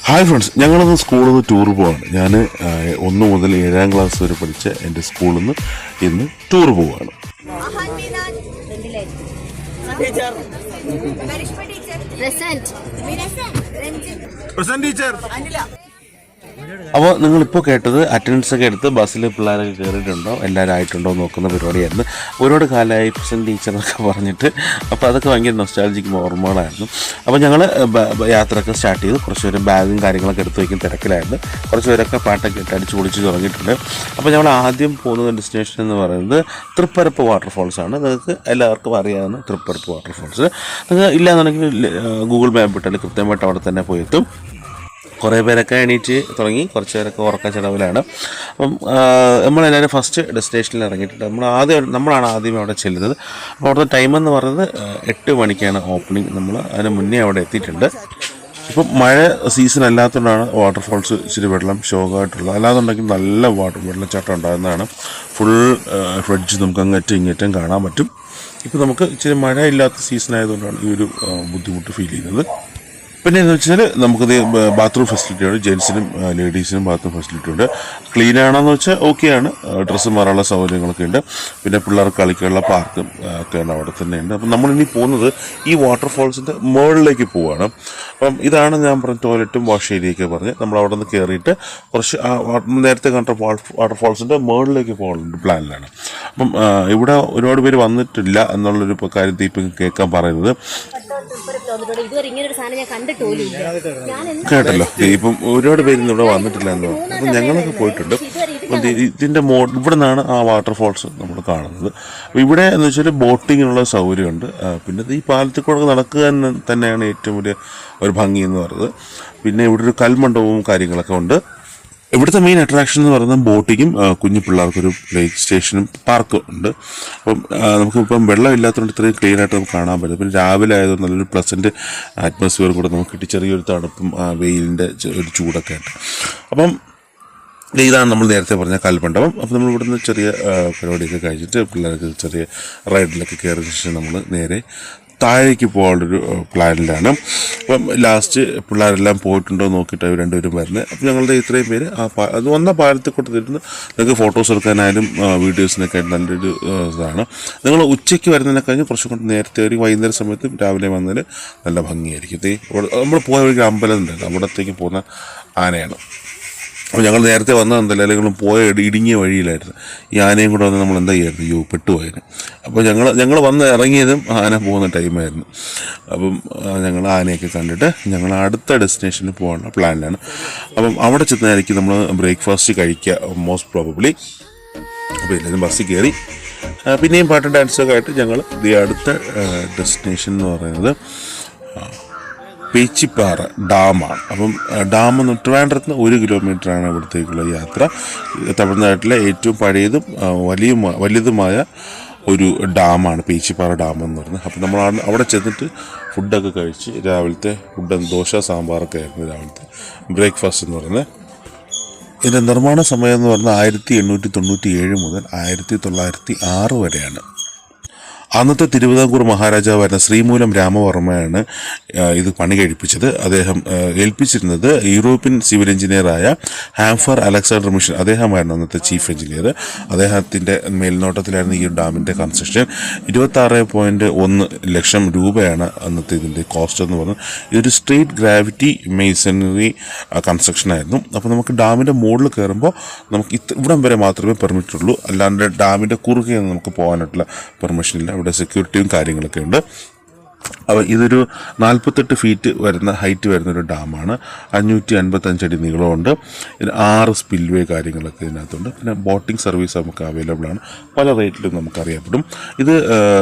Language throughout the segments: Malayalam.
ഹായ് ഫ്രണ്ട്സ്, ഞങ്ങളൊന്ന് സ്കൂളിൽ നിന്ന് ടൂർ പോവാണ്. ഞാൻ 1 മുതൽ 7ാം ക്ലാസ് വരെ പഠിച്ച എൻ്റെ സ്കൂളിൽ നിന്ന് ഇന്ന് ടൂർ പോവുകയാണ്. അപ്പോൾ നിങ്ങളിപ്പോൾ കേട്ടത് അറ്റൻഡൻസ് ഒക്കെ എടുത്ത് ബസ്സിൽ പിള്ളേരൊക്കെ കയറിയിട്ടുണ്ടോ, എല്ലാവരും ആയിട്ടുണ്ടോ നോക്കുന്ന പരിപാടിയായിരുന്നു. ഒരുപാട് കാലമായി പ്രസൻറ്റ് ടീച്ചറൊക്കെ പറഞ്ഞിട്ട്, അപ്പോൾ അതൊക്കെ ഭയങ്കര നൊസ്റ്റാൾജിക് ഓർമ്മകളായിരുന്നു. അപ്പോൾ ഞങ്ങൾ യാത്രയൊക്കെ സ്റ്റാർട്ട് ചെയ്തു. കുറച്ച് പേര് ബാഗും കാര്യങ്ങളൊക്കെ എടുത്ത് വയ്ക്കുന്ന തിരക്കിലായിരുന്നു. കുറച്ച് പേരൊക്കെ പാട്ടൊക്കെ ഇട്ട് അടിച്ച് പൊളിച്ച് തുടങ്ങിയിട്ടുണ്ട്. അപ്പോൾ ഞങ്ങൾ ആദ്യം പോകുന്ന ഡെസ്റ്റിനേഷൻ എന്ന് പറയുന്നത് തൃപ്പരപ്പ് വാട്ടർഫോൾസാണ്. നിങ്ങൾക്ക് എല്ലാവർക്കും അറിയാവുന്ന തൃപ്പരപ്പ് വാട്ടർഫോൾസ്. നിങ്ങൾ ഇല്ലയെന്നുണ്ടെങ്കിൽ ഗൂഗിൾ മാപ്പ് ഇട്ടാൽ കൃത്യമായിട്ട് അവിടെ തന്നെ പോയി എത്തും. കുറേ പേരൊക്കെ എണീറ്റ് തുടങ്ങി, കുറച്ച് പേരൊക്കെ ഉറക്കച്ചടവിലാണ്. അപ്പം നമ്മളെല്ലാവരും ഫസ്റ്റ് ഡെസ്റ്റിനേഷനിൽ ഇറങ്ങിയിട്ടുണ്ട്. നമ്മളാണ് ആദ്യം അവിടെ ചെല്ലുന്നത്. അപ്പോൾ അവിടുത്തെ ടൈമെന്ന് പറയുന്നത് 8 മണിക്കാണ് ഓപ്പണിംഗ്. നമ്മൾ അതിന് മുന്നേ അവിടെ എത്തിയിട്ടുണ്ട്. ഇപ്പം മഴ സീസൺ അല്ലാത്തതുകൊണ്ടാണ് വാട്ടർഫോൾസ് ഇച്ചിരി വെള്ളം ഷോക്കായിട്ടുള്ളത്. അല്ലാതുണ്ടെങ്കിൽ നല്ല വെള്ളച്ചാട്ടം ഉണ്ടാകുന്നതാണ്. ഫുൾ ഫ്ലഡ്ജ് നമുക്ക് അങ്ങറ്റം ഇങ്ങറ്റം കാണാൻ പറ്റും. ഇപ്പോൾ നമുക്ക് ഇച്ചിരി മഴ ഇല്ലാത്ത സീസൺ ആയതുകൊണ്ടാണ് ഈ ഒരു ബുദ്ധിമുട്ട് ഫീൽ ചെയ്യുന്നത്. പിന്നെ എന്ന് വെച്ചാൽ നമുക്കത് ബാത്റൂം ഫെസിലിറ്റി ഉണ്ട്. ജെൻസിനും ലേഡീസിനും ബാത്റൂം ഫെസിലിറ്റി ഉണ്ട്. ക്ലീൻ ആണെന്ന് വെച്ചാൽ ഓക്കെയാണ്. ഡ്രസ്സ് മാറാനുള്ള സൗകര്യങ്ങളൊക്കെ ഉണ്ട്. പിന്നെ പിള്ളേർക്ക് കളിക്കാനുള്ള പാർക്കും ഒക്കെയാണ് അവിടെ തന്നെ ഉണ്ട്. അപ്പം നമ്മളിനി പോകുന്നത് ഈ വാട്ടർഫോൾസിൻ്റെ മുകളിലേക്ക് പോവുകയാണ്. അപ്പം ഇതാണ് ഞാൻ പറഞ്ഞ ടോയ്ലറ്റും വാഷ് ഏരിയയൊക്കെ പറഞ്ഞ് നമ്മൾ അവിടെ നിന്ന് കയറിയിട്ട് കുറച്ച് നേരത്തെ കണ്ട വാട്ടർഫോൾസിൻ്റെ മുകളിലേക്ക് പോകാനുള്ള പ്ലാനിലാണ്. അപ്പം ഇവിടെ ഒരുപാട് പേര് വന്നിട്ടില്ല എന്നുള്ളൊരു കാര്യം ഇപ്പം കേൾക്കാൻ പറയുന്നത് കേട്ടല്ലോ. ഇപ്പം ഒരുപാട് പേര് ഇവിടെ വന്നിട്ടില്ല എന്ന് പറഞ്ഞു. അപ്പം ഞങ്ങളൊക്കെ പോയിട്ടുണ്ട്. അപ്പം ഇതിൻ്റെ ഇവിടെ നിന്നാണ് ആ വാട്ടർഫോൾസ് നമ്മൾ കാണുന്നത്. അപ്പോൾ ഇവിടെ എന്ന് വെച്ചാൽ ബോട്ടിങ്ങിനുള്ള സൗകര്യമുണ്ട്. പിന്നെ ഈ പാലത്തിൽ കൂടെ നടക്കുക തന്നെയാണ് ഏറ്റവും വലിയ ഒരു ഭംഗി എന്ന് പറയുന്നത്. പിന്നെ ഇവിടെ ഒരു കൽമണ്ഡപവും കാര്യങ്ങളൊക്കെ ഉണ്ട്. ഇവിടുത്തെ മെയിൻ അട്രാക്ഷൻ എന്ന് പറയുന്നത് ബോട്ടിങ്ങും കുഞ്ഞു പിള്ളേർക്കൊരു പ്ലേ സ്റ്റേഷനും പാർക്കും ഉണ്ട്. അപ്പം നമുക്കിപ്പം വെള്ളം ഇല്ലാത്തതുകൊണ്ട് ഇത്രയും ക്ലീൻ ആയിട്ട് നമുക്ക് കാണാൻ പറ്റും. പിന്നെ രാവിലെ ആയതുകൊണ്ട് നല്ലൊരു പ്ലസൻറ്റ് അറ്റ്മോസ്ഫിയർ കൂടെ നമുക്ക് കിട്ടി. ചെറിയൊരു തണുപ്പും വെയിലിൻ്റെ ഒരു ചൂടൊക്കെ ആയിട്ട്. അപ്പം ഇതാണ് നമ്മൾ നേരത്തെ പറഞ്ഞ കൽമണ്ഡപം. അപ്പോൾ നമ്മൾ ഇവിടുന്ന് ചെറിയ പരിപാടിയൊക്കെ കഴിച്ചിട്ട് പിള്ളേർക്ക് ചെറിയ റൈഡിലൊക്കെ കയറിയ ശേഷം നമ്മൾ നേരെ താഴേക്ക് പോകാനുള്ളൊരു പ്ലാനിലാണ്. അപ്പം ലാസ്റ്റ് പിള്ളേരെല്ലാം പോയിട്ടുണ്ടോ നോക്കിയിട്ട് അവർ രണ്ടുപേരും വരുന്നത്. അപ്പം ഞങ്ങളുടെ ഇത്രയും പേര് അത് വന്ന പാലത്തിൽ കൊടുത്തിരുന്ന് നിങ്ങൾക്ക് ഫോട്ടോസ് എടുക്കാനായാലും വീഡിയോസിനൊക്കെ ആയിട്ട് നല്ലൊരു ഇതാണ്. നിങ്ങൾ ഉച്ചയ്ക്ക് വരുന്നതിനെ കഴിഞ്ഞ് കുറച്ചും കൂടി നേരത്തെ ഒരു വൈകുന്നേരം സമയത്തും രാവിലെ വന്നാൽ നല്ല ഭംഗിയായിരിക്കും. നമ്മൾ പോയ ഒരു അമ്പലം ഉണ്ടായിരുന്നു, അവിടത്തേക്ക് പോകുന്ന ആനയാണ്. അപ്പോൾ ഞങ്ങൾ നേരത്തെ വന്നത് എന്തല്ല, അല്ലെങ്കിൽ പോയ ഇടുങ്ങിയ വഴിയിലായിരുന്നു. ഈ ആനയും കൂടെ വന്ന് നമ്മൾ എന്താ ചെയ്യായിരുന്നു, പെട്ടുപോയതിന്. അപ്പോൾ ഞങ്ങൾ വന്ന് ഇറങ്ങിയതും ആന പോകുന്ന ടൈമായിരുന്നു. അപ്പം ഞങ്ങൾ ആനയൊക്കെ കണ്ടിട്ട് ഞങ്ങൾ അടുത്ത ഡെസ്റ്റിനേഷനിൽ പോകാനുള്ള പ്ലാനിലാണ്. അപ്പം അവിടെ ചെന്നായിരിക്കും നമ്മൾ ബ്രേക്ക്ഫാസ്റ്റ് കഴിക്കുക മോസ്റ്റ് പ്രോബബ്ലി. അപ്പോൾ എല്ലാവരും ബസ്സിൽ കയറി പിന്നെയും പാട്ടും ഡാൻസൊക്കെ ആയിട്ട് ഞങ്ങൾ ഈ അടുത്ത ഡെസ്റ്റിനേഷൻ എന്ന് പറയുന്നത് പേച്ചിപ്പാറ ഡാമാണ്. അപ്പം ഡാം എന്ന് ട്രിവാൻഡ്രത്ത് നിന്ന് 1 കിലോമീറ്ററാണ് ഇവിടത്തേക്കുള്ള യാത്ര. തമിഴ്നാട്ടിലെ ഏറ്റവും പഴയതും വലുതുമായ ഒരു ഡാമാണ് പേച്ചിപ്പാറ ഡാം എന്ന് പറയുന്നത്. അപ്പം നമ്മൾ അവിടെ ചെന്നിട്ട് ഫുഡൊക്കെ കഴിച്ച് രാവിലത്തെ ദോശ സാമ്പാറൊക്കെ ആയിരുന്നു രാവിലത്തെ ബ്രേക്ക്ഫാസ്റ്റ് എന്ന് പറയുന്നത്. ഇതിൻ്റെ നിർമ്മാണ സമയം എന്ന് പറഞ്ഞാൽ 1897 മുതൽ 1906 വരെയാണ്. അന്നത്തെ തിരുവിതാംകൂർ മഹാരാജാവായിരുന്ന ശ്രീമൂലം രാമവർമ്മയാണ് ഇത് പണി കഴിപ്പിച്ചത്. അദ്ദേഹം ഏൽപ്പിച്ചിരുന്നത് യൂറോപ്യൻ സിവിൽ എഞ്ചിനീയറായ ഹാംഫർ അലക്സാണ്ടർ മിഷൻ. അദ്ദേഹമായിരുന്നു അന്നത്തെ ചീഫ് എഞ്ചിനീയർ. അദ്ദേഹത്തിൻ്റെ മേൽനോട്ടത്തിലായിരുന്നു ഈ ഡാമിൻ്റെ കൺസ്ട്രക്ഷൻ. 26.1 ലക്ഷം രൂപയാണ് അന്നത്തെ ഇതിൻ്റെ കോസ്റ്റ് എന്ന് പറഞ്ഞത്. ഇതൊരു സ്ട്രെയിറ്റ് ഗ്രാവിറ്റി മെയ്സണറി കൺസ്ട്രക്ഷനായിരുന്നു. അപ്പോൾ നമുക്ക് ഡാമിൻ്റെ മുകളിൽ കയറുമ്പോൾ നമുക്ക് ഇവിടം വരെ മാത്രമേ പെർമിറ്റ് ഉള്ളൂ. അല്ലാണ്ട് ഡാമിൻ്റെ കുറുകെ നമുക്ക് പോകാനായിട്ടുള്ള പെർമിഷൻ ഇല്ല. ഇവിടെ സെക്യൂരിറ്റിയും കാര്യങ്ങളൊക്കെ ഉണ്ട്. അപ്പോൾ ഇതൊരു 48 ഫീറ്റ് വരുന്ന ഹൈറ്റ് വരുന്നൊരു ഡാമാണ്. 555 അടി നീളമുണ്ട്. ഇതിന് 6 സ്പിൽവേ കാര്യങ്ങളൊക്കെ ഇതിനകത്തുണ്ട്. പിന്നെ ബോട്ടിംഗ് സർവീസ് നമുക്ക് അവൈലബിൾ ആണ്. പല റേറ്റിലും നമുക്ക് അറിയപ്പെടും. ഇത്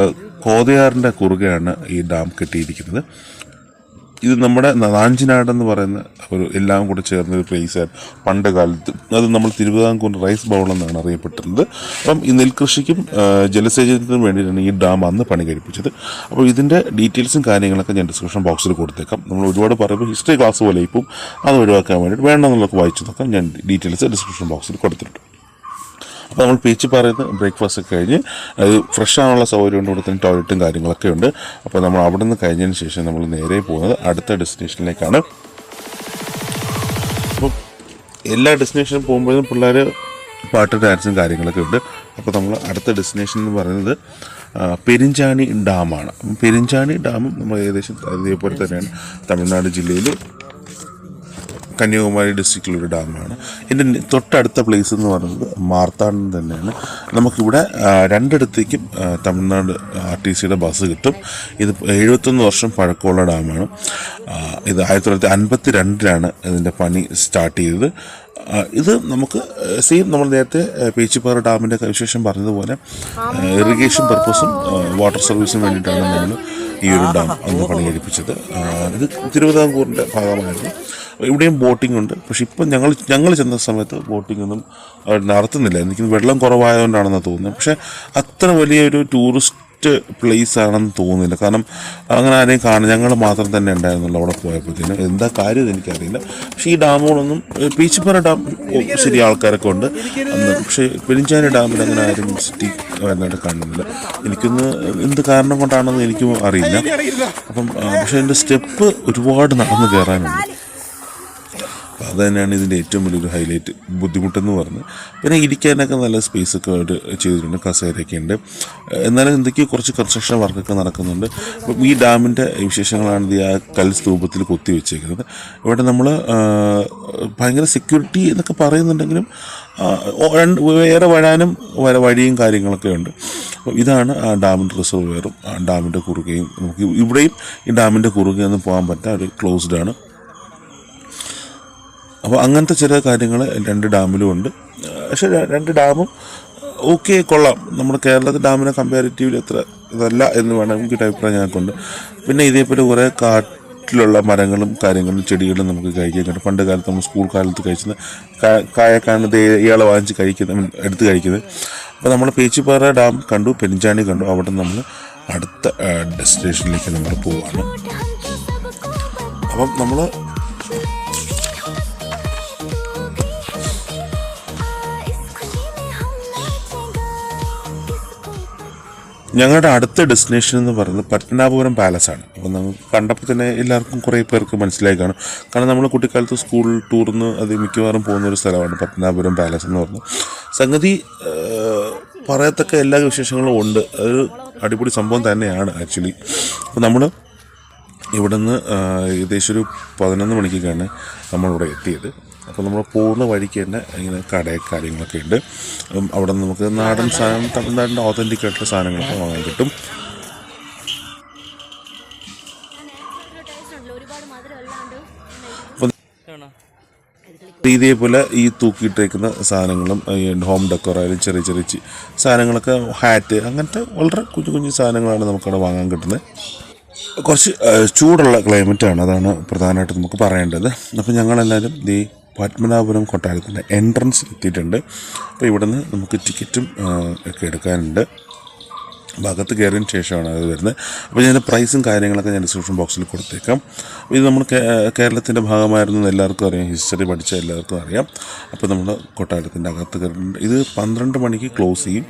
കോതയാറിൻ്റെ കുറുകെയാണ് ഈ ഡാം കെട്ടിയിരിക്കുന്നത്. ഇത് നമ്മുടെ നാഞ്ചിനാടെന്ന് പറയുന്ന ഒരു എല്ലാം കൂടെ ചേർന്നൊരു പ്ലേസായിരുന്നു പണ്ട് കാലത്ത്. അത് നമ്മൾ തിരുവിതാംകൂർ റൈസ് ബൗൾ എന്നാണ് അറിയപ്പെട്ടിരുന്നത്. അപ്പം ഈ നെൽകൃഷിക്കും ജലസേചനത്തിനും വേണ്ടിയിട്ടാണ് ഈ ഡാം അന്ന് പണി കഴിപ്പിച്ചത്. അപ്പോൾ ഇതിൻ്റെ ഡീറ്റെയിൽസും കാര്യങ്ങളൊക്കെ ഞാൻ ഡിസ്ക്രിപ്ഷൻ ബോക്സിൽ കൊടുത്തേക്കാം. നമ്മൾ ഒരുപാട് പറയുമ്പോൾ ഹിസ്റ്ററി ക്ലാസ് പോലെ ഇപ്പം അത് ഒഴിവാക്കാൻ വേണ്ടിയിട്ട് വേണമെന്നുള്ളതൊക്കെ വായിച്ചു നോക്കാം. ഞാൻ ഡീറ്റെയിൽസ് ഡിസ്ക്രിപ്ഷൻ ബോക്സിൽ കൊടുത്തിട്ടുണ്ട്. അപ്പോൾ നമ്മൾ പേച്ചിപ്പാറയിൽ ബ്രേക്ക്ഫാസ്റ്റ് ഒക്കെ കഴിഞ്ഞ് അത് ഫ്രഷ് ആവാനുള്ള സൗകര്യമുണ്ട്. ഇവിടെ തന്നെ ടോയ്ലറ്റും കാര്യങ്ങളൊക്കെ ഉണ്ട്. അപ്പോൾ നമ്മൾ അവിടെ നിന്ന് കഴിഞ്ഞതിന് ശേഷം നമ്മൾ നേരെ പോകുന്നത് അടുത്ത ഡെസ്റ്റിനേഷനിലേക്കാണ്. എല്ലാ ഡെസ്റ്റിനേഷനും പോകുമ്പോഴും പിള്ളേർ പാട്ട് ഡാൻസും കാര്യങ്ങളൊക്കെ ഉണ്ട്. അപ്പോൾ നമ്മൾ അടുത്ത ഡെസ്റ്റിനേഷൻ എന്ന് പറയുന്നത് പെരിഞ്ചാണി ഡാമാണ്. പെരിഞ്ചാണി ഡാമും നമ്മൾ ഏകദേശം അതേപോലെ തന്നെയാണ് തമിഴ്നാട് ജില്ലയിൽ കന്യാകുമാരി ഡിസ്ട്രിക്റ്റിലൊരു ഡാമാണ്. ഇതിൻ്റെ തൊട്ടടുത്ത പ്ലേസ് എന്ന് പറയുന്നത് മാർത്താണ്ഡം തന്നെയാണ്. നമുക്കിവിടെ രണ്ടിടത്തേക്കും തമിഴ്നാട് RTCയുടെ ബസ് കിട്ടും. ഇത് 71 വർഷം പഴക്കമുള്ള ഡാമാണ്. ഇത് 1952 ഇതിൻ്റെ പണി സ്റ്റാർട്ട് ചെയ്തത്. ഇത് നമുക്ക് സെയിം നമ്മൾ നേരത്തെ പേച്ചിപ്പാറ ഡാമിൻ്റെ വിശേഷം പറഞ്ഞതുപോലെ ഇറിഗേഷൻ പർപ്പസും വാട്ടർ സർവീസിനും വേണ്ടിയിട്ടാണ് നമ്മൾ ഈ ഒരു ഡാം അന്ന് പണി കഴിപ്പിച്ചത്. ഇത് തിരുവിതാംകൂറിൻ്റെ ഭാഗമായിരുന്നു. ഇവിടെയും ബോട്ടിംഗ് ഉണ്ട്. പക്ഷെ ഇപ്പം ഞങ്ങൾ ചെന്ന സമയത്ത് ബോട്ടിംഗ് ഒന്നും നടത്തുന്നില്ല. എനിക്ക് വെള്ളം കുറവായതുകൊണ്ടാണെന്ന് തോന്നുന്നത്. പക്ഷേ അത്ര വലിയൊരു ടൂറിസ്റ്റ് പ്ലേസ് ആണെന്ന് തോന്നുന്നില്ല. കാരണം അങ്ങനെ ആരെയും കാണാൻ ഞങ്ങൾ മാത്രം തന്നെ ഉണ്ടായിരുന്നുള്ളൂ അവിടെ പോയപ്പോഴത്തേനും. എന്താ കാര്യം എനിക്കറിയില്ല. പക്ഷേ ഈ ഡാമുകളൊന്നും പേച്ചിപ്പാറ ഡാം ശരി ആൾക്കാരൊക്കെ ഉണ്ട് അന്ന്. പക്ഷേ പെരിഞ്ചാണി ഡാമിൽ അങ്ങനെ ആരും സിറ്റി വരുന്നതായിട്ട് കാണുന്നില്ല. എനിക്കൊന്ന് എന്ത് കാരണം കൊണ്ടാണെന്ന് എനിക്കും അറിയില്ല. അപ്പം പക്ഷേ എൻ്റെ സ്റ്റെപ്പ് ഒരുപാട് നടന്ന് കയറാനുണ്ട്. അത് തന്നെയാണ് ഇതിൻ്റെ ഏറ്റവും വലിയൊരു ഹൈലൈറ്റ്, ബുദ്ധിമുട്ടെന്ന് പറഞ്ഞ്. പിന്നെ ഇരിക്കാനൊക്കെ നല്ല സ്പേസൊക്കെ ആയിട്ട് ചെയ്തിട്ടുണ്ട്, കസേരയൊക്കെ ഉണ്ട്. എന്നാലും എന്തൊക്കെയോ കുറച്ച് കൺസ്ട്രക്ഷൻ വർക്കൊക്കെ നടക്കുന്നുണ്ട്. അപ്പം ഈ ഡാമിൻ്റെ വിശേഷങ്ങളാണ് ഇത് ആ കൽസ്തൂപത്തിൽ കൊത്തി വെച്ചേക്കുന്നത്. ഇവിടെ നമ്മൾ ഭയങ്കര സെക്യൂരിറ്റി എന്നൊക്കെ പറയുന്നുണ്ടെങ്കിലും വേറെ വരാനും വഴിയും കാര്യങ്ങളൊക്കെ ഉണ്ട്. അപ്പം ഇതാണ് ആ ഡാമിൻ്റെ റിസർവെയറും ഡാമിൻ്റെ കുറുകയും. നമുക്ക് ഇവിടെയും ഈ ഡാമിൻ്റെ കുറുകയൊന്നും പോകാൻ പറ്റാ, ഒരു ക്ലോസ്ഡ് ആണ്. അപ്പോൾ അങ്ങനത്തെ ചില കാര്യങ്ങൾ 2 ഡാമിലും ഉണ്ട്. പക്ഷേ 2 ഡാമും ഓക്കെ, കൊള്ളാം. നമ്മുടെ കേരളത്തിൽ ഡാമിനെ കമ്പാരിറ്റീവ്ലി അത്ര ഇതല്ല എന്ന് വേണം എനിക്കൊരു അഭിപ്രായം ഞങ്ങൾക്കുണ്ട്. പിന്നെ ഇതേപോലെ കുറേ കാട്ടിലുള്ള മരങ്ങളും കാര്യങ്ങളും ചെടികളും നമുക്ക് കഴിക്കാൻ കിട്ടും. പണ്ട് കാലത്ത് നമ്മൾ സ്കൂൾ കാലത്ത് കഴിച്ചത് കായക്കാണ് ഇയാളെ വാങ്ങിച്ച് എടുത്ത് കഴിക്കുന്നത്. അപ്പോൾ നമ്മൾ പേച്ചിപ്പാറ ഡാം കണ്ടു, പെരിഞ്ചാണി കണ്ടു. അവിടെ നമ്മൾ അടുത്ത ഡെസ്റ്റിനേഷനിലേക്ക് നമ്മൾ പോവുകയാണ്. അപ്പം നമ്മൾ ഞങ്ങളുടെ അടുത്ത ഡെസ്റ്റിനേഷൻ എന്ന് പറയുന്നത് പത്മനാഭപുരം പാലസാണ്. അപ്പോൾ നമുക്ക് കണ്ടപ്പോൾ തന്നെ എല്ലാവർക്കും കുറേ പേർക്ക് മനസ്സിലായി കാണും. കാരണം നമ്മൾ കുട്ടിക്കാലത്ത് സ്കൂൾ ടൂറിന് അത് മിക്കവാറും പോകുന്നൊരു സ്ഥലമാണ് പത്മനാഭപുരം പാലസ് എന്ന് പറഞ്ഞത്. സംഗതി പറയത്തക്ക എല്ലാ വിശേഷങ്ങളും ഉണ്ട്. അതൊരു അടിപൊളി സംഭവം തന്നെയാണ് ആക്ച്വലി. അപ്പോൾ നമ്മൾ ഇവിടെ നിന്ന് ഏകദേശം ഒരു 11 മണിക്കൊക്കെയാണ് നമ്മളിവിടെ എത്തിയത്. അപ്പോൾ നമ്മൾ പോകുന്ന വഴിക്ക് തന്നെ ഇങ്ങനെ കാര്യങ്ങളൊക്കെ ഉണ്ട്. അവിടെ നിന്ന് നമുക്ക് നാടൻ സാധനം, തമിഴ്നാടിൻ്റെ ഓതൻറ്റിക് ആയിട്ടുള്ള സാധനങ്ങളൊക്കെ വാങ്ങാൻ കിട്ടും. ഇതേപോലെ ഈ തൂക്കിയിട്ടേക്കുന്ന സാധനങ്ങളും ഹോം ഡെക്കോർ ആയാലും ചെറിയ ചെറിയ സാധനങ്ങളൊക്കെ, ഹാറ്റ്, അങ്ങനത്തെ വളരെ കുഞ്ഞു സാധനങ്ങളാണ് നമുക്കവിടെ വാങ്ങാൻ കിട്ടുന്നത്. കുറച്ച് ചൂടുള്ള ക്ലൈമറ്റാണ്, അതാണ് പ്രധാനമായിട്ട് നമുക്ക് പറയേണ്ടത്. അപ്പോൾ ഞങ്ങളെല്ലാവരും ഈ പത്മനാഭപുരം കൊട്ടാരത്തിൻ്റെ എൻട്രൻസ് എത്തിയിട്ടുണ്ട്. അപ്പോൾ ഇവിടെ നിന്ന് നമുക്ക് ടിക്കറ്റും ഒക്കെ എടുക്കാനുണ്ട്. ഭാഗത്ത് കയറിയതിന് ശേഷമാണ് അത് വരുന്നത്. അപ്പോൾ ഞാൻ പ്രൈസും കാര്യങ്ങളൊക്കെ ഞാൻ ഡിസ്ക്രിപ്ഷൻ ബോക്സിൽ കൊടുത്തേക്കാം. ഇത് നമ്മൾ കേരളത്തിൻ്റെ ഭാഗമായിരുന്നു എല്ലാവർക്കും അറിയാം, ഹിസ്റ്ററി പഠിച്ച എല്ലാവർക്കും അറിയാം. അപ്പോൾ നമ്മൾ കൊട്ടാരത്തിൻ്റെ അകത്ത് കയറുന്നുണ്ട്. ഇത് 12 മണിക്ക് ക്ലോസ് ചെയ്യും.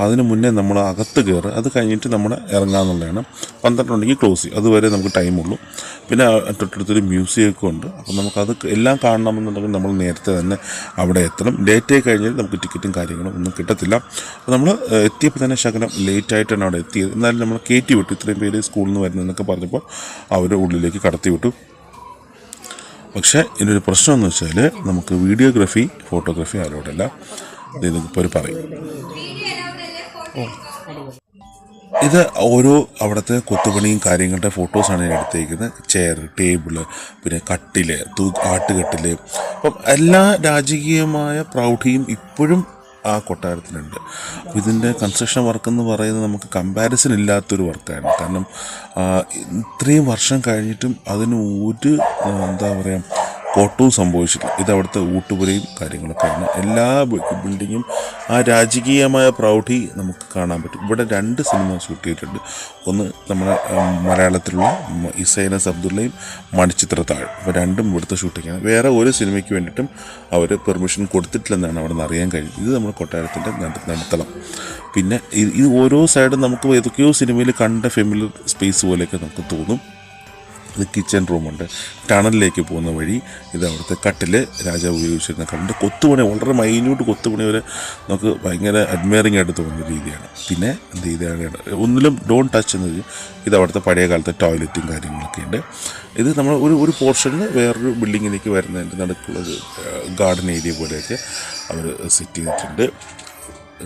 അതിന് മുന്നേ നമ്മൾ അകത്ത് കയറുക, അത് കഴിഞ്ഞിട്ട് നമ്മൾ ഇറങ്ങാമെന്നുള്ളതാണ്. 12 മണിക്ക് ക്ലോസ് ചെയ്യും, അതുവരെ നമുക്ക് ടൈമുള്ളൂ. പിന്നെ തൊട്ടടുത്തൊരു മ്യൂസിയമൊക്കെ ഉണ്ട്. അപ്പോൾ നമുക്കത് എല്ലാം കാണണമെന്നുണ്ടെങ്കിൽ നമ്മൾ നേരത്തെ തന്നെ അവിടെ എത്തണം. ലേറ്റായി കഴിഞ്ഞാൽ നമുക്ക് ടിക്കറ്റും കാര്യങ്ങളും ഒന്നും കിട്ടത്തില്ല. അപ്പോൾ നമ്മൾ എത്തിയപ്പോൾ തന്നെ ശകലം ലേറ്റായിട്ടാണ് അവിടെ എത്തിയത്. എന്നാലും നമ്മൾ കയറ്റി വിട്ടു. ഇത്രയും പേര് സ്കൂളിൽ നിന്ന് വരുന്നതെന്നൊക്കെ പറഞ്ഞപ്പോൾ അവർ ഉള്ളിലേക്ക് കടത്തി വിട്ടു. പക്ഷേ ഇതിനൊരു പ്രശ്നമെന്ന് വെച്ചാൽ നമുക്ക് വീഡിയോഗ്രാഫി, ഫോട്ടോഗ്രാഫി അലോഡല്ല. ഇതിപ്പോൾ ഒരു പറയും. ഇത് ഓരോ അവിടുത്തെ കൊത്തുപണിയും കാര്യങ്ങളുടെ ഫോട്ടോസാണ് ഞാൻ എടുത്തേക്കുന്നത്. ചെയർ, ടേബിള്, പിന്നെ കട്ടിൽ, ആട്ടുകട്ടിൽ. അപ്പം എല്ലാ രാജകീയമായ പ്രൗഢിയും ഇപ്പോഴും ആ കൊട്ടാരത്തിനുണ്ട്. അപ്പോൾ ഇതിൻ്റെ കൺസ്ട്രക്ഷൻ വർക്കെന്ന് പറയുന്നത് നമുക്ക് കമ്പാരിസൺ ഇല്ലാത്തൊരു വർക്കാണ്. കാരണം ഇത്രയും വർഷം കഴിഞ്ഞിട്ടും അതിന് ഒരു എന്താ പറയുക കോട്ടവും സംഭവിച്ചില്ല. ഇതവിടുത്തെ ഊട്ടുപുരയും കാര്യങ്ങളൊക്കെയാണ്. എല്ലാ ബിൽഡിങ്ങും ആ രാജകീയമായ പ്രൗഢി നമുക്ക് കാണാൻ പറ്റും. ഇവിടെ 2 സിനിമ ഷൂട്ട് ചെയ്തിട്ടുണ്ട്. ഒന്ന് നമ്മുടെ മലയാളത്തിലുള്ള ഇസൈനസ് അബ്ദുള്ളയും മണിച്ചിത്രത്താഴ്. അപ്പോൾ 2ഉം ഇവിടുത്തെ ഷൂട്ടിങ്ങാണ്. വേറെ ഒരു സിനിമയ്ക്ക് വേണ്ടിയിട്ടും അവർ പെർമിഷൻ കൊടുത്തിട്ടില്ലെന്നാണ് അവിടെ നിന്ന് അറിയാൻ കഴിഞ്ഞത്. ഇത് നമ്മുടെ കൊട്ടാരത്തിൻ്റെ നടുത്തളം. പിന്നെ ഇത് ഓരോ സൈഡും നമുക്ക് ഏതൊക്കെയോ സിനിമയിൽ കണ്ട ഫെമിലിയർ സ്പേസ് പോലെയൊക്കെ നമുക്ക് തോന്നും. ഇത് കിച്ചൺ റൂമുണ്ട്. ടണലിലേക്ക് പോകുന്ന വഴി ഇത് അവിടുത്തെ കട്ടിൽ, രാജാവ് ഉപയോഗിച്ചിരുന്ന കട്ടിൽ. കൊത്തുപണി വളരെ മൈന്യൂട്ട് കൊത്തുപണി വരെ നമുക്ക് ഭയങ്കര അഡ്മയറിംഗ് ആയിട്ട് തോന്നുന്ന രീതിയാണ്. പിന്നെ എന്ത് ഇതാണ് ഒന്നിലും ഡോണ്ട് ടച്ച് എന്ന് ഇത് അവിടുത്തെ പഴയ കാലത്തെ ടോയ്ലറ്റും കാര്യങ്ങളൊക്കെ ഉണ്ട്. ഇത് നമ്മൾ ഒരു പോർഷനിൽ വേറൊരു ബിൽഡിങ്ങിലേക്ക് വരുന്നതിൻ്റെ നടുക്കുള്ളത് ഗാർഡൻ ഏരിയ പോലെയൊക്കെ അവർ സെറ്റ് ചെയ്തിട്ടുണ്ട്.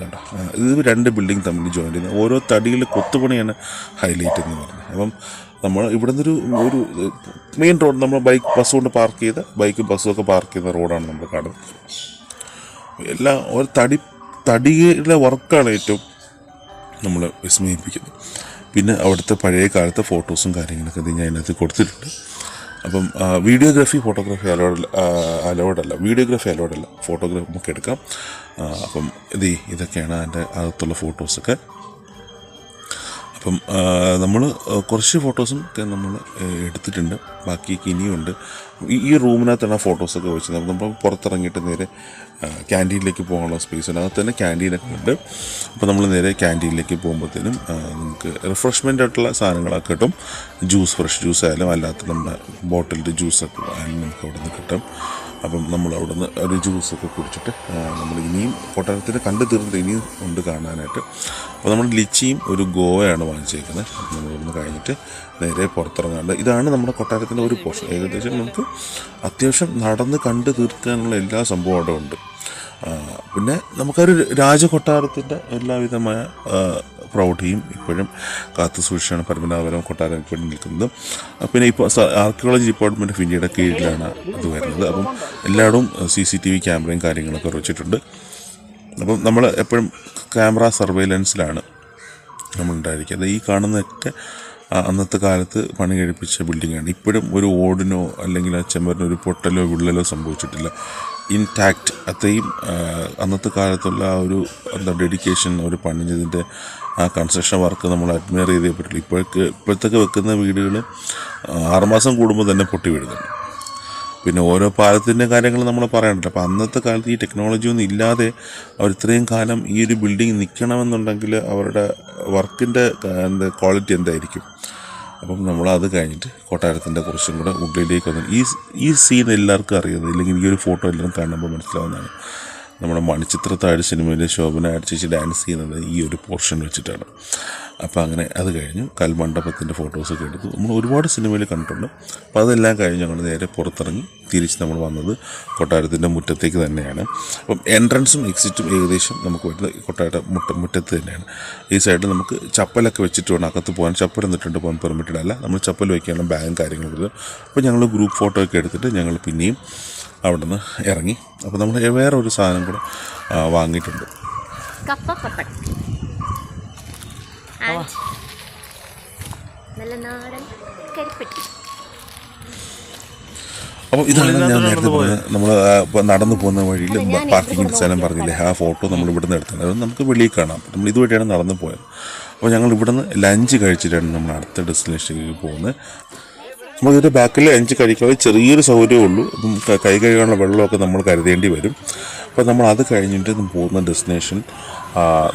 കണ്ടോ, ഇത് 2 ബിൽഡിംഗ് തമ്മിൽ ജോയിൻ ചെയ്യുന്നത്. ഓരോ തടിയിൽ കൊത്തുപണിയാണ് ഹൈലൈറ്റ് എന്ന് പറഞ്ഞത്. അപ്പം നമ്മൾ ഇവിടെ നിന്നൊരു മെയിൻ റോഡ്, നമ്മൾ ബസ് കൊണ്ട് പാർക്ക് ചെയ്ത ബൈക്കും ബസ്സും ഒക്കെ പാർക്ക് ചെയ്യുന്ന റോഡാണ് നമ്മൾ കാണുന്നത്. എല്ലാം ഒരു തടിയുടെ വർക്കാണ് ഏറ്റവും നമ്മൾ വിസ്മയിപ്പിക്കുന്നത്. പിന്നെ അവിടുത്തെ പഴയ കാലത്തെ ഫോട്ടോസും കാര്യങ്ങളൊക്കെ ഞാൻ അതിനകത്ത് കൊടുത്തിട്ടുണ്ട്. അപ്പം വീഡിയോഗ്രാഫി, ഫോട്ടോഗ്രാഫി അലോഡല്ല, വീഡിയോഗ്രാഫി അലോഡല്ല, ഫോട്ടോഗ്രാഫി നമുക്ക് എടുക്കാം. അപ്പം ഇതൊക്കെയാണ് അതിൻ്റെ അകത്തുള്ള ഫോട്ടോസൊക്കെ. അപ്പം നമ്മൾ കുറച്ച് ഫോട്ടോസും ഒക്കെ നമ്മൾ എടുത്തിട്ടുണ്ട്, ബാക്കിയൊക്കെ ഇനിയുണ്ട്. ഈ റൂമിനകത്താണ് ആ ഫോട്ടോസൊക്കെ വെച്ചത്. നമ്മൾ പുറത്തിറങ്ങിയിട്ട് നേരെ ക്യാൻറ്റീനിലേക്ക് പോകാനുള്ള സ്പേസ് ഉണ്ട്. അകത്ത് തന്നെ ക്യാൻറ്റീനൊക്കെ ഉണ്ട്. അപ്പോൾ നമ്മൾ നേരെ ക്യാൻറ്റീനിലേക്ക് പോകുമ്പോഴത്തേനും നമുക്ക് റിഫ്രഷ്മെൻ്റ് ആയിട്ടുള്ള സാധനങ്ങളൊക്കെ കിട്ടും. ജ്യൂസ്, ഫ്രഷ് ജ്യൂസ് ആയാലും അല്ലാത്ത നമ്മുടെ ബോട്ടിൽഡ് ജ്യൂസൊക്കെ ആയാലും നമുക്ക് അവിടെ നിന്ന് കിട്ടും. അപ്പം നമ്മൾ അവിടെ നിന്ന് ഒരു ജ്യൂസൊക്കെ കുടിച്ചിട്ട് നമ്മൾ ഇനിയും കൊട്ടാരത്തിൽ കണ്ടു തീർന്നിട്ട് ഇനിയും ഉണ്ട് കാണാനായിട്ട്. അപ്പോൾ നമ്മൾ ലിച്ചിയും ഒരു ഗോവയാണ് വാങ്ങിച്ചേക്കുന്നത്. നമ്മൾ ഇവിടുന്ന് കഴിഞ്ഞിട്ട് നേരെ പുറത്തിറങ്ങാണ്ട് ഇതാണ് നമ്മുടെ കൊട്ടാരത്തിൻ്റെ ഒരു പോർഷൻ. ഏകദേശം നമുക്ക് അത്യാവശ്യം നടന്ന് കണ്ടു തീർക്കാനുള്ള എല്ലാ സംഭവവും അവിടെ ഉണ്ട്. പിന്നെ നമുക്കൊരു രാജകൊട്ടാരത്തിൻ്റെ എല്ലാവിധമായ പ്രൗഢിയും ഇപ്പോഴും കാത്തു സൂക്ഷിച്ചാണ് പത്മനാഭപുരം കൊട്ടാരം ഇപ്പോഴും നിൽക്കുന്നത്. പിന്നെ ഇപ്പോൾ ആർക്കിയോളജി ഡിപ്പാർട്ട്മെൻറ്റ് ഓഫ് ഇന്ത്യയുടെ കീഴിലാണ് അത് വരുന്നത്. അപ്പം എല്ലായിടവും CCTV ക്യാമറയും കാര്യങ്ങളൊക്കെ വെച്ചിട്ടുണ്ട്. അപ്പം നമ്മൾ എപ്പോഴും ക്യാമറ സർവൈലൻസിലാണ് നമ്മളുണ്ടായിരിക്കുന്നത്. ഈ കാണുന്നതൊക്കെ അന്നത്തെ കാലത്ത് പണി കഴിപ്പിച്ച ബിൽഡിങ്ങാണ്. ഇപ്പോഴും ഒരു ഓടിനോ അല്ലെങ്കിൽ ആ ചെമ്പറിനോ ഒരു പൊട്ടലോ വിള്ളലോ സംഭവിച്ചിട്ടില്ല. ഇൻടാക്റ്റ്. അത്രയും അന്നത്തെ കാലത്തുള്ള ആ ഒരു ഡെഡിക്കേഷൻ, ഒരു പണിഞ്ഞതിൻ്റെ ആ കൺസ്ട്രക്ഷൻ വർക്ക് നമ്മൾ അഡ്മയർ ചെയ്തേ പറ്റില്ല. ഇപ്പോഴത്തേക്ക് വെക്കുന്ന വീടുകൾ 6 മാസം കൂടുമ്പോൾ തന്നെ പൊട്ടി വീഴുന്നുണ്ട്. പിന്നെ ഓരോ പാലത്തിൻ്റെ കാര്യങ്ങൾ നമ്മൾ പറയണ്ടല്ലോ. അപ്പോൾ അന്നത്തെ കാലത്ത് ഈ ടെക്നോളജി ഒന്നും ഇല്ലാതെ അവർ ഇത്രയും കാലം ഈ ഒരു ബിൽഡിംഗ് നിൽക്കണമെന്നുണ്ടെങ്കിൽ അവരുടെ വർക്കിൻ്റെ ക്വാളിറ്റി എന്തായിരിക്കും. അപ്പം നമ്മളത് കഴിഞ്ഞിട്ട് കൊട്ടാരത്തിൻ്റെ കുറച്ചും കൂടെ ഉള്ളിലേക്ക് വന്നു. ഈ സീൻ എല്ലാവർക്കും അറിയുന്നത്, ഇല്ലെങ്കിൽ ഈ ഒരു ഫോട്ടോ എല്ലാവരും കാണുമ്പോൾ മനസ്സിലാവുന്നതാണ്. നമ്മുടെ മണിച്ചിത്രത്താഴ് സിനിമയിൽ ശോഭന ചേച്ചി ഡാൻസ് ചെയ്യുന്നത് ഈ ഒരു പോർഷൻ വെച്ചിട്ടാണ്. അപ്പോൾ അങ്ങനെ അത് കഴിഞ്ഞു കൽമണ്ഡപത്തിൻ്റെ ഫോട്ടോസൊക്കെ എടുത്തു. നമ്മൾ ഒരുപാട് സിനിമയിൽ കണ്ടിട്ടുണ്ട്. അപ്പോൾ അതെല്ലാം കഴിഞ്ഞ് ഞങ്ങൾ നേരെ പുറത്തിറങ്ങി തിരിച്ച് നമ്മൾ വന്നത് കൊട്ടാരത്തിൻ്റെ മുറ്റത്തേക്ക് തന്നെയാണ്. അപ്പം എൻട്രൻസും എക്സിറ്റും ഏകദേശം നമുക്ക് വരുന്നത് കൊട്ടാര മുറ്റത്ത് തന്നെയാണ്. ഈ സൈഡിൽ നമുക്ക് ചപ്പലൊക്കെ വെച്ചിട്ട് വേണം അകത്ത് പോകാൻ. ചപ്പൽ എന്നിട്ടുണ്ട് പോകാൻ പെർമിറ്റഡ് അല്ല. നമ്മൾ ചപ്പൽ വയ്ക്കാനുള്ള ബാഗും കാര്യങ്ങളൊക്കെ. അപ്പോൾ ഞങ്ങൾ ഗ്രൂപ്പ് ഫോട്ടോ ഒക്കെ എടുത്തിട്ട് ഞങ്ങൾ പിന്നെയും അവിടെ നിന്ന് ഇറങ്ങി. അപ്പോൾ നമ്മൾ വേറെ ഒരു സാധനം കൂടെ വാങ്ങിയിട്ടുണ്ട്. അപ്പോൾ ഇതാണ് ഞാൻ നേരത്തെ പറഞ്ഞത്. നമ്മൾ നടന്നു പോകുന്ന വഴിയിൽ പാർക്കിങ്ങിൻ്റെ സ്ഥലം പറഞ്ഞില്ലേ, ആ ഫോട്ടോ നമ്മൾ ഇവിടുന്ന് എടുത്തത്. അത് നമുക്ക് വെളിയിൽ കാണാം. നമ്മൾ ഇതുവഴിയാണ് നടന്നു പോയത്. അപ്പോൾ ഞങ്ങൾ ഇവിടുന്ന് ലഞ്ച് കഴിച്ചിട്ടാണ് നമ്മൾ അടുത്ത ഡെസ്റ്റിനേഷനിലേക്ക് പോകുന്നത്. നമ്മൾ ഇതിൻ്റെ ബാക്കിൽ ലഞ്ച് കഴിക്കാതെ ചെറിയൊരു സൗകര്യമേ ഉള്ളൂ. അപ്പം കൈ കഴുകാനുള്ള വെള്ളമൊക്കെ നമ്മൾ കരുതേണ്ടി വരും. അപ്പോൾ നമ്മൾ അത് കഴിഞ്ഞിട്ട് പോകുന്ന ഡെസ്റ്റിനേഷൻ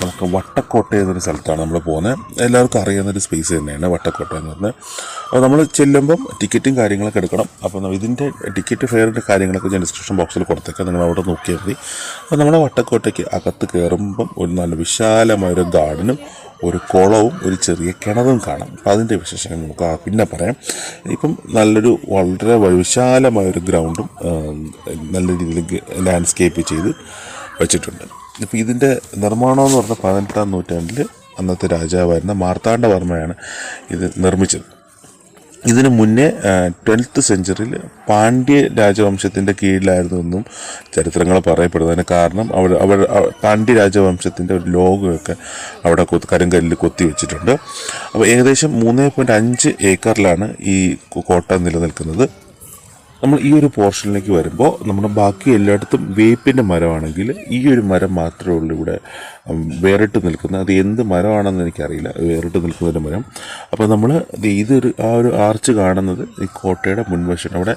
നമുക്ക് വട്ടക്കോട്ട എന്നൊരു സ്ഥലത്താണ് നമ്മൾ പോകുന്നത്. എല്ലാവർക്കും അറിയാവുന്നൊരു സ്പേസ് തന്നെയാണ് വട്ടക്കോട്ട എന്ന് പറഞ്ഞത്. അപ്പോൾ നമ്മൾ ചെല്ലുമ്പം ടിക്കറ്റും കാര്യങ്ങളൊക്കെ എടുക്കണം. അപ്പോൾ ഇതിൻ്റെ ടിക്കറ്റ് ഫെയറിൻ്റെ കാര്യങ്ങളൊക്കെ ഞാൻ ഡിസ്ക്രിപ്ഷൻ ബോക്സിൽ കൊടുത്തേക്കാം, നിങ്ങൾ അവിടെ നോക്കിയാൽ മതി. അപ്പോൾ നമ്മുടെ വട്ടക്കോട്ടയ്ക്ക് അകത്ത് കയറുമ്പം ഒരു നല്ല വിശാലമായൊരു ഗാർഡനും ഒരു കുളവും ഒരു ചെറിയ കിണറും കാണാം. അപ്പോൾ അതിൻ്റെ വിശേഷങ്ങൾ നമുക്ക് പിന്നെ പറയാം. ഇപ്പം വളരെ വിശാലമായൊരു ഗ്രൗണ്ടും നല്ല രീതിയിൽ ലാൻഡ്സ്കേപ്പ് ചെയ്ത് വെച്ചിട്ടുണ്ട്. ഇപ്പോൾ ഇതിൻ്റെ നിർമ്മാണമെന്ന് പറഞ്ഞാൽ 18-ാം നൂറ്റാണ്ടിൽ അന്നത്തെ രാജാവായിരുന്ന മാർത്താണ്ഡവർമ്മയാണ് ഇത് നിർമ്മിച്ചത്. ഇതിനു മുന്നേ 12th സെഞ്ച്വറിയിൽ പാണ്ഡ്യ രാജവംശത്തിൻ്റെ കീഴിലായിരുന്നു എന്നും ചരിത്രങ്ങൾ പറയപ്പെടുന്നതിന് കാരണം അവർ പാണ്ഡ്യ രാജവംശത്തിൻ്റെ ഒരു ലോഗോയൊക്കെ അവിടെ കരിങ്കല്ലിൽ കൊത്തി വെച്ചിട്ടുണ്ട്. അപ്പോൾ ഏകദേശം 3.5 ഏക്കറിലാണ് ഈ കോട്ട നിലനിൽക്കുന്നത്. നമ്മൾ ഈ ഒരു പോർഷനിലേക്ക് വരുമ്പോൾ നമ്മുടെ ബാക്കി എല്ലായിടത്തും വേപ്പിൻ്റെ മരമാണെങ്കിൽ ഈ ഒരു മരം മാത്രമേ ഉള്ളൂ ഇവിടെ വേറിട്ട് നിൽക്കുന്ന, അത് എന്ത് മരമാണെന്ന് എനിക്കറിയില്ല, വേറിട്ട് നിൽക്കുന്നൊരു മരം. അപ്പോൾ നമ്മൾ ഇതൊരു ആ ഒരു ആർച്ച് കാണുന്നത് ഈ കോട്ടയുടെ മുൻവശമാണ്. അവിടെ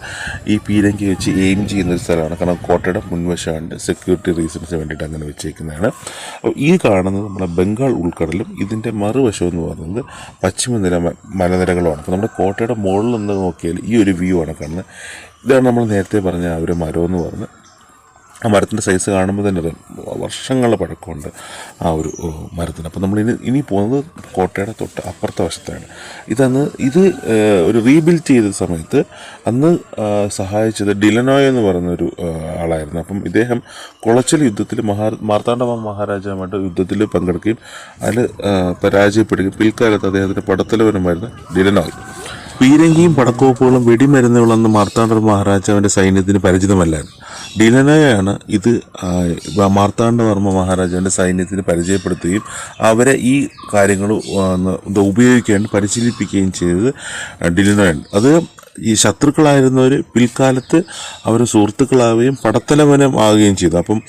ഈ പീരങ്കി വെച്ച് എയിം ചെയ്യുന്നൊരു സ്ഥലമാണ്. കാരണം കോട്ടയുടെ മുൻവശമുണ്ട്, സെക്യൂരിറ്റി റീസൺസിന് വേണ്ടിയിട്ട് അങ്ങനെ വെച്ചേക്കുന്നതാണ്. അപ്പോൾ ഈ കാണുന്നത് നമ്മുടെ ബംഗാൾ ഉൾക്കടലും ഇതിൻ്റെ മറുവശം എന്ന് പറയുന്നത് പശ്ചിമനില മലനിരകളുമാണ്. അപ്പോൾ നമ്മുടെ കോട്ടയുടെ മുകളിൽ നിന്ന് നോക്കിയാൽ ഈ ഒരു വ്യൂ ആണ് കാണുന്നത്. ഇതാണ് നമ്മൾ നേരത്തെ പറഞ്ഞ ആ ഒരു മരം എന്ന് പറഞ്ഞ്. ആ മരത്തിൻ്റെ സൈസ് കാണുമ്പോൾ തന്നെ വർഷങ്ങളുടെ പഴക്കമുണ്ട് ആ ഒരു മരത്തിന്. അപ്പോൾ നമ്മൾ ഇനി പോകുന്നത് കോട്ടയുടെ തൊട്ട് അപ്പുറത്തെ വശത്താണ്. ഇത് ഒരു റീബിൽഡ് ചെയ്ത സമയത്ത് അന്ന് സഹായിച്ചത് ഡിലനോയ് എന്ന് പറയുന്നൊരു ആളായിരുന്നു. അപ്പം ഇദ്ദേഹം കുളച്ചൽ യുദ്ധത്തിൽ മാർത്താണ്ഡവർമ്മ മഹാരാജാവുമായിട്ട് യുദ്ധത്തിൽ പങ്കെടുക്കുകയും അതിൽ പരാജയപ്പെടുകയും പിൽക്കാലത്ത് അദ്ദേഹത്തിൻ്റെ പടത്തലവനുമായിരുന്നു ഡിലനോയ്. പീരങ്കിയും പടക്കോപ്പുകളും വെടിമരുന്നുകളെന്ന് മാർത്താണ്ഡവർമ്മ മഹാരാജാവിൻ്റെ സൈന്യത്തിന് പരിചിതമല്ലായിരുന്നു. ഡിലനോയാണ് ഇത് മാർത്താണ്ഡവർമ്മ മഹാരാജാവിൻ്റെ സൈന്യത്തിന് പരിചയപ്പെടുത്തുകയും അവരെ ഈ കാര്യങ്ങൾ ഉപയോഗിക്കാൻ പരിശീലിപ്പിക്കുകയും ചെയ്തത് ഡിലനോയാണ്. അത് ഈ ശത്രുക്കളായിരുന്നവർ പിൽക്കാലത്ത് അവർ സുഹൃത്തുക്കളാവുകയും പടത്തലവനം ആവുകയും ചെയ്തു. അപ്പം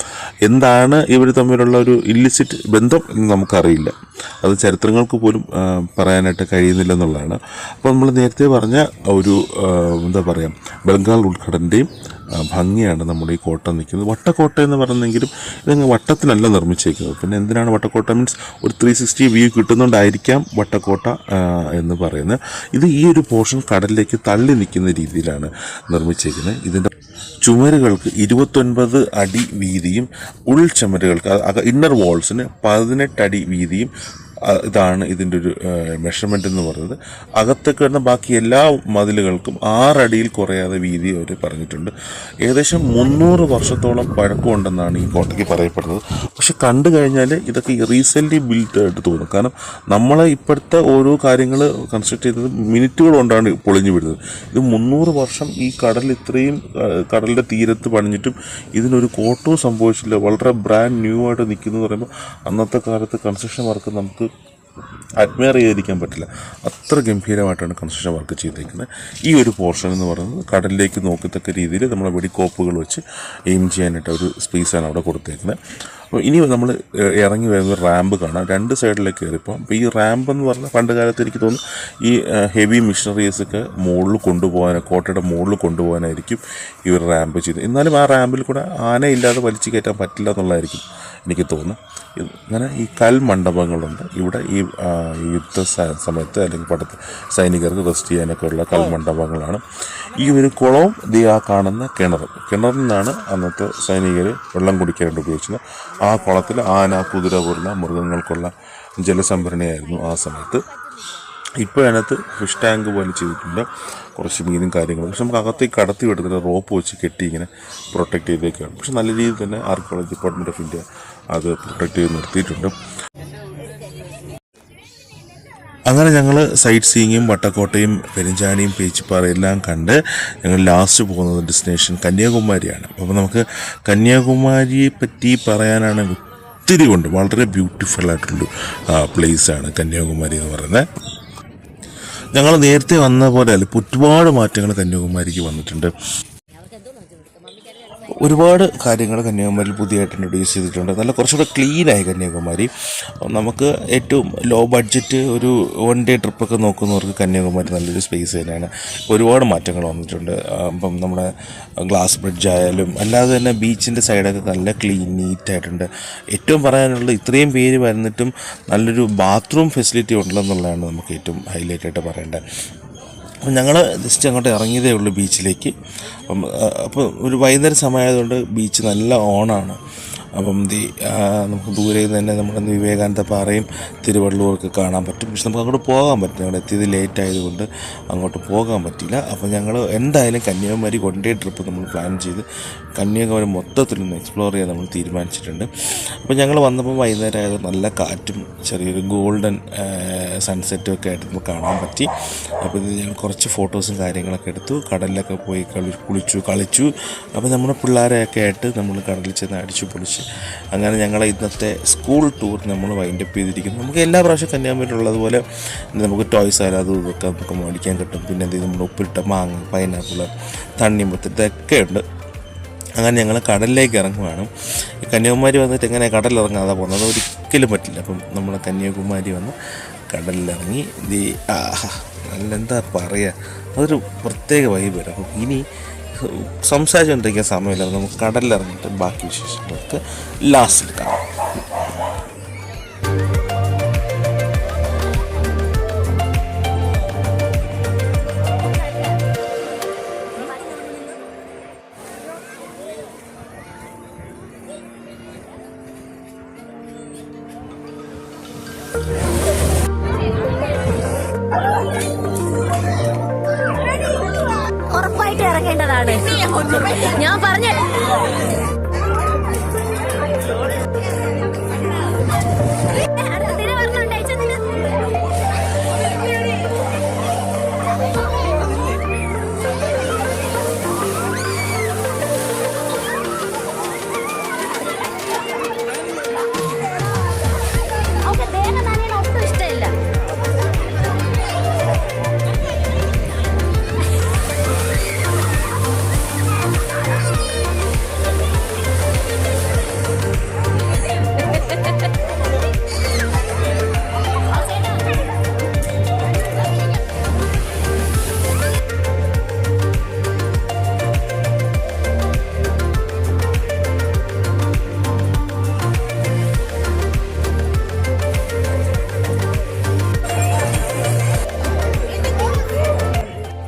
എന്താണ് ഇവർ തമ്മിലുള്ള ഒരു ഇല്ലിസിറ്റ് ബന്ധം എന്ന് നമുക്കറിയില്ല, അത് ചരിത്രങ്ങൾക്ക് പോലും പറയാനായിട്ട് കഴിയുന്നില്ലെന്നുള്ളതാണ്. അപ്പോൾ നമ്മൾ നേരത്തെ പറഞ്ഞ ഒരു എന്താ പറയുക, ബംഗാൾ ഉൾക്കടലിൻ്റെയും ഭംഗിയാണ് നമ്മുടെ ഈ കോട്ട നിൽക്കുന്നത്. വട്ടക്കോട്ട എന്ന് പറയുന്നെങ്കിലും ഇതങ്ങ് വട്ടത്തിലല്ല നിർമ്മിച്ചേക്കുന്നത്. പിന്നെ എന്തിനാണ് വട്ടക്കോട്ട മീൻസ് ഒരു 360 വ്യൂ കിട്ടുന്നുണ്ടായിരിക്കാം വട്ടക്കോട്ട എന്ന് പറയുന്നത്. ഇത് ഈ ഒരു പോർഷൻ കടലിലേക്ക് തള്ളി നിൽക്കുന്ന രീതിയിലാണ് നിർമ്മിച്ചേക്കുന്നത്. ഇതിൻ്റെ ചുമരുകൾക്ക് 29 അടി വീതിയും ഉൾചുമരുകൾക്ക് ഇന്നർ വാൾസിന് 18 അടി വീതിയും ഇതാണ് ഇതിൻ്റെ ഒരു മെഷർമെൻ്റ് എന്ന് പറയുന്നത്. അകത്തൊക്കെ വരുന്ന ബാക്കി എല്ലാ മതിലുകൾക്കും 6 അടിയിൽ കുറയാതെ വീതി അവർ പറഞ്ഞിട്ടുണ്ട്. ഏകദേശം 300 വർഷത്തോളം പഴക്കമുണ്ടെന്നാണ് ഈ കോട്ടയ്ക്ക് പറയപ്പെടുന്നത്. പക്ഷെ കണ്ടു കഴിഞ്ഞാൽ ഇതൊക്കെ റീസെൻ്റ്ലി ബിൽഡ് ആയിട്ട് തോന്നും. കാരണം നമ്മളെ ഇപ്പോഴത്തെ ഓരോ കാര്യങ്ങൾ കൺസ്ട്രക്ട് ചെയ്തത് മിനിറ്റുകൾ കൊണ്ടാണ് പൊളിഞ്ഞു വിടുന്നത്. ഇത് 300 വർഷം ഈ ഇത്രയും കടലിൻ്റെ തീരത്ത് പണിഞ്ഞിട്ടും ഇതിനൊരു കോട്ടവും സംഭവിച്ചില്ല. വളരെ ബ്രാൻഡ് ന്യൂ ആയിട്ട് നിൽക്കുന്നു പറയുമ്പോൾ അന്നത്തെ കാലത്ത് കൺസ്ട്രക്ഷൻ വർക്ക് നമുക്ക് അഡ്മയർ ചെയ്തിരിക്കാൻ പറ്റില്ല. അത്ര ഗംഭീരമായിട്ടാണ് കൺസ്ട്രക്ഷൻ വർക്ക് ചെയ്തേക്കുന്നത്. ഈ ഒരു പോർഷൻ എന്ന് പറയുന്നത് കടലിലേക്ക് നോക്കത്തക്ക രീതിയിൽ നമ്മളെ വെടിക്കോപ്പുകൾ വെച്ച് എയിം ചെയ്യാനായിട്ട് ഒരു സ്പേസാണ് അവിടെ കൊടുത്തേക്കുന്നത്. അപ്പോൾ ഇനി നമ്മൾ ഇറങ്ങി വരുന്ന റാമ്പ് കാണാം. 2 സൈഡിലേക്ക് കയറിപ്പോൾ. അപ്പോൾ ഈ റാമ്പ് എന്ന് പറഞ്ഞാൽ പണ്ട് കാലത്ത് എനിക്ക് തോന്നുന്നു ഈ ഹെവി മിഷനറീസൊക്കെ മുകളിൽ കോട്ടയുടെ മുകളിൽ കൊണ്ടുപോകാനായിരിക്കും ഈ ഒരു റാമ്പ് ചെയ്തത്. എന്നാലും ആ റാമ്പിൽ കൂടെ ആനയില്ലാതെ വലിച്ചു കയറ്റാൻ പറ്റില്ല എന്നുള്ളതായിരിക്കും എനിക്ക് തോന്നുന്നു. അങ്ങനെ ഈ കൽമണ്ഡപങ്ങളുണ്ട് ഇവിടെ. ഈ യുദ്ധ സമയത്ത് അല്ലെങ്കിൽ സൈനികർക്ക് റെസ്റ്റ് ചെയ്യാനൊക്കെ ഉള്ള കൽമണ്ഡപങ്ങളാണ്. ഈ ഒരു കുളവും ആ കാണുന്ന കിണറിൽ നിന്നാണ് അന്നത്തെ സൈനികർ വെള്ളം കുടിക്കാനായിട്ട് ഉപയോഗിച്ചത്. ആ കുളത്തിൽ ആന, കുതിര പോലുള്ള മൃഗങ്ങൾക്കുള്ള ജലസംഭരണിയായിരുന്നു ആ സമയത്ത്. ഇപ്പോൾ അതിനകത്ത് ഫിഷ് ടാങ്ക് പോലെ ചെയ്തിട്ടുണ്ട്, കുറച്ച് മീനും കാര്യങ്ങളും. പക്ഷെ നമുക്ക് അകത്തേക്ക് കടത്തി വിടുന്നില്ല, റോപ്പ് വെച്ച് കെട്ടി ഇങ്ങനെ പ്രൊട്ടക്റ്റ് ചെയ്തേക്കാണ്. പക്ഷെ നല്ല രീതിയിൽ തന്നെ ആർക്കിയോളജി ഡിപ്പാർട്ട്മെൻറ്റ് ഓഫ് ഇന്ത്യ അത് പ്രൊട്ടക്റ്റ് ചെയ്ത് നിർത്തിയിട്ടുണ്ട്. അങ്ങനെ ഞങ്ങൾ സൈറ്റ് സീയിങ്ങും വട്ടക്കോട്ടയും പെരിഞ്ചാണിയും പേച്ചിപ്പാറയും എല്ലാം കണ്ട് ഞങ്ങൾ ലാസ്റ്റ് പോകുന്നത് ഡെസ്റ്റിനേഷൻ കന്യാകുമാരിയാണ്. അപ്പോൾ നമുക്ക് കന്യാകുമാരിയെ പറ്റി പറയാനാണ് ഒത്തിരി ഉണ്ട്. വളരെ ബ്യൂട്ടിഫുൾ ആയിട്ടുള്ളൊരു പ്ലേസാണ് കന്യാകുമാരി എന്ന് പറയുന്നത്. ഞങ്ങൾ നേരത്തെ വന്ന പോലെ അല്ല, ഒരുപാട് മാറ്റങ്ങൾ കന്യാകുമാരിക്ക് വന്നിട്ടുണ്ട്. ഒരുപാട് കാര്യങ്ങൾ കന്യാകുമാരിയിൽ പുതിയതായിട്ട് ഇൻട്രൊഡ്യൂസ് ചെയ്തിട്ടുണ്ട്. നല്ല കുറച്ചുകൂടെ ക്ലീനായി കന്യാകുമാരി. നമുക്ക് ഏറ്റവും ലോ ബഡ്ജറ്റ് ഒരു 1 ഡേ ട്രിപ്പൊക്കെ നോക്കുന്നവർക്ക് കന്യാകുമാരി നല്ലൊരു സ്പേസ് തന്നെയാണ്. ഒരുപാട് മാറ്റങ്ങൾ വന്നിട്ടുണ്ട്. ഇപ്പം നമ്മുടെ ഗ്ലാസ് ബ്രിഡ്ജ് ആയാലും അല്ലാതെ തന്നെ ബീച്ചിൻ്റെ സൈഡൊക്കെ നല്ല ക്ലീൻ നീറ്റായിട്ടുണ്ട്. ഏറ്റവും പറയാനുള്ളത് ഇത്രയും പേര് വരുന്നിട്ടും നല്ലൊരു ബാത്റൂം ഫെസിലിറ്റി ഉണ്ടെന്നുള്ളതാണ് നമുക്ക് ഏറ്റവും ഹൈലൈറ്റ് ആയിട്ട് പറയേണ്ടത്. അപ്പം ഞങ്ങൾ ജസ്റ്റ് അങ്ങോട്ട് ഇറങ്ങിയതേ ഉള്ളൂ ബീച്ചിലേക്ക്. അപ്പോൾ ഒരു വൈകുന്നേരം സമയമായതുകൊണ്ട് ബീച്ച് നല്ല ഓണാണ്. അപ്പം നമുക്ക് ദൂരെ നിന്ന് തന്നെ നമ്മുടെ വിവേകാനന്ദ പാറയും തിരുവള്ളൂരൊക്കെ കാണാൻ പറ്റും. പക്ഷെ നമുക്ക് അങ്ങോട്ട് പോകാൻ പറ്റും. ഞങ്ങൾ എത്തിയത് ലേറ്റ് ആയതുകൊണ്ട് അങ്ങോട്ട് പോകാൻ പറ്റില്ല. അപ്പോൾ ഞങ്ങൾ എന്തായാലും കന്യാകുമാരി 1 ഡേ ട്രിപ്പ് നമ്മൾ പ്ലാൻ ചെയ്ത് കന്യാകുമാരി മൊത്തത്തിലൊന്ന് എക്സ്പ്ലോർ ചെയ്യാൻ നമ്മൾ തീരുമാനിച്ചിട്ടുണ്ട്. അപ്പോൾ ഞങ്ങൾ വന്നപ്പോൾ വൈകുന്നേരം ആയത് നല്ല കാറ്റും ചെറിയൊരു ഗോൾഡൻ സൺസെറ്റും ഒക്കെ ആയിട്ട് നമുക്ക് കാണാൻ പറ്റി. അപ്പോൾ ഇത് ഞങ്ങൾ കുറച്ച് ഫോട്ടോസും കാര്യങ്ങളൊക്കെ എടുത്തു. കടലിലൊക്കെ പോയി കളിച്ചു. അപ്പോൾ നമ്മുടെ പിള്ളേരെയൊക്കെ ആയിട്ട് നമ്മൾ കടലിൽ ചെന്ന് അടിച്ചു പൊളിച്ച് അങ്ങനെ ഞങ്ങളെ ഇന്നത്തെ സ്കൂൾ ടൂർ നമ്മൾ വൈൻഡപ്പ് ചെയ്തിരിക്കുന്നു. നമുക്ക് എല്ലാ പ്രാവശ്യം കന്യാകുമാരിയിലുള്ളതുപോലെ നമുക്ക് ടോയ്സ് ആയാലും അതും ഇതൊക്കെ നമുക്ക് മേടിക്കാൻ കിട്ടും. പിന്നെ എന്തെങ്കിലും നമ്മുടെ ഉപ്പിലിട്ട മാങ്ങ, പൈനാപ്പിൾ, തണ്ണിമത്തൻ ഇതൊക്കെ ഉണ്ട്. അങ്ങനെ ഞങ്ങൾ കടലിലേക്ക് ഇറങ്ങുവാണ്. കന്യാകുമാരി വന്നിട്ട് എങ്ങനെ കടലിറങ്ങാതെ പോകുന്നത് ഒരിക്കലും പറ്റില്ല. അപ്പം നമ്മൾ കന്യാകുമാരി വന്ന് കടലിലിറങ്ങി എന്താ പറയുക, അതൊരു പ്രത്യേക വൈബ് വരും. അപ്പം ഇനി സംസാരിച്ചുകൊണ്ടിരിക്കാൻ സമയമില്ല. നമുക്ക് കടലിലിറങ്ങിയിട്ട് ബാക്കി വിശേഷങ്ങളൊക്കെ ലാസ്റ്റിൽ കാണാം. ഉറപ്പായിട്ട് ഇറങ്ങേണ്ടതാണ്. ഞാൻ പറഞ്ഞ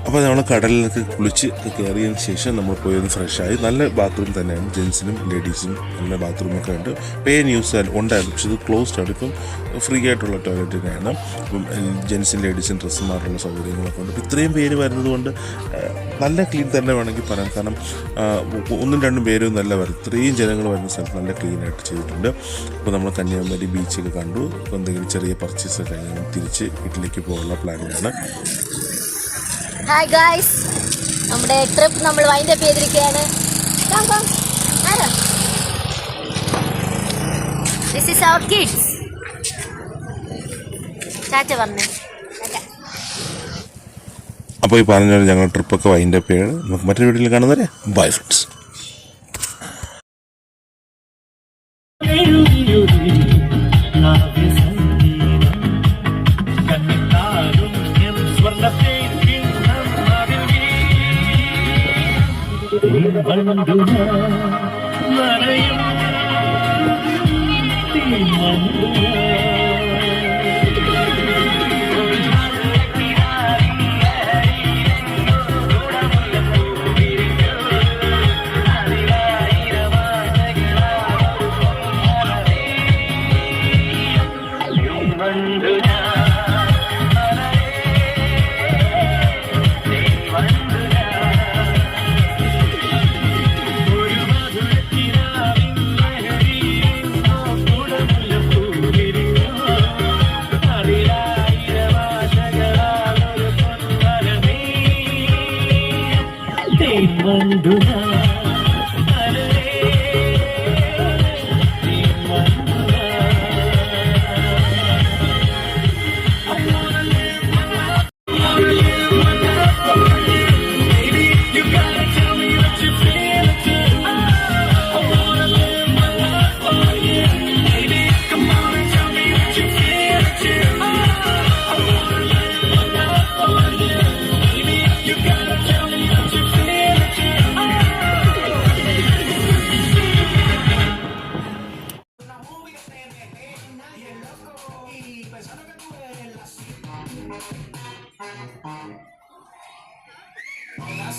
അപ്പോൾ നമ്മൾ കടലിലൊക്കെ കുളിച്ച് കയറിയതിന് ശേഷം നമ്മൾ പോയി ഒന്ന് ഫ്രഷായി. നല്ല ബാത്റൂം തന്നെയാണ്, ജെൻസിനും ലേഡീസിനും നല്ല ബാത്റൂമൊക്കെ ഉണ്ട്. പേ ന്യൂസ് ഉണ്ടായിരുന്നു, പക്ഷെ ഇത് ക്ലോസ്ഡ് ആണ്. ഇപ്പം ഫ്രീ ആയിട്ടുള്ള ടോയ്ലറ്റ് തന്നെയാണ്. ഇപ്പം ജെൻസിനും ലേഡീസിനും ഡ്രസ്സ് മാറാനുള്ള സൗകര്യങ്ങളൊക്കെ ഉണ്ട്. ഇത്രയും പേര് വരുന്നത് കൊണ്ട് നല്ല ക്ലീൻ തന്നെ വേണമെങ്കിൽ പറയാം. കാരണം 1-2 പേരും നല്ല വരും. ഇത്രയും ജനങ്ങൾ വരുന്ന സ്ഥലത്ത് നല്ല ക്ലീനായിട്ട് ചെയ്തിട്ടുണ്ട്. അപ്പോൾ നമ്മൾ കന്യാകുമാരി ബീച്ചൊക്കെ കണ്ടു. എന്തെങ്കിലും ചെറിയ പർച്ചേസ് കഴിഞ്ഞാൽ തിരിച്ച് വീട്ടിലേക്ക് പോകാനുള്ള പ്ലാനിലാണ്. ഹായ് ഗായ്സ്, നമ്മുടെ ട്രിപ്പ് നമ്മൾ വൈൻഡ് അപ്പ് ചെയ്തിരിക്കുകയാണ്. This is our kids. ചാച്ച പറഞ്ഞേ. അപ്പോൾ ഈ പറഞ്ഞ ഞങ്ങൾ ട്രിപ്പൊക്കെ വൈൻഡ് അപ്പ് ചെയ്യാണ്. നമുക്ക് മറ്റൊരു വീഡിയോയിൽ കാണുന്നവരെ bye friends.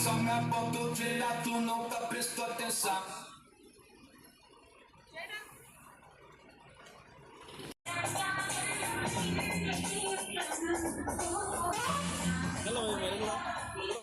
Só me apontou, tu não tá presto atenção.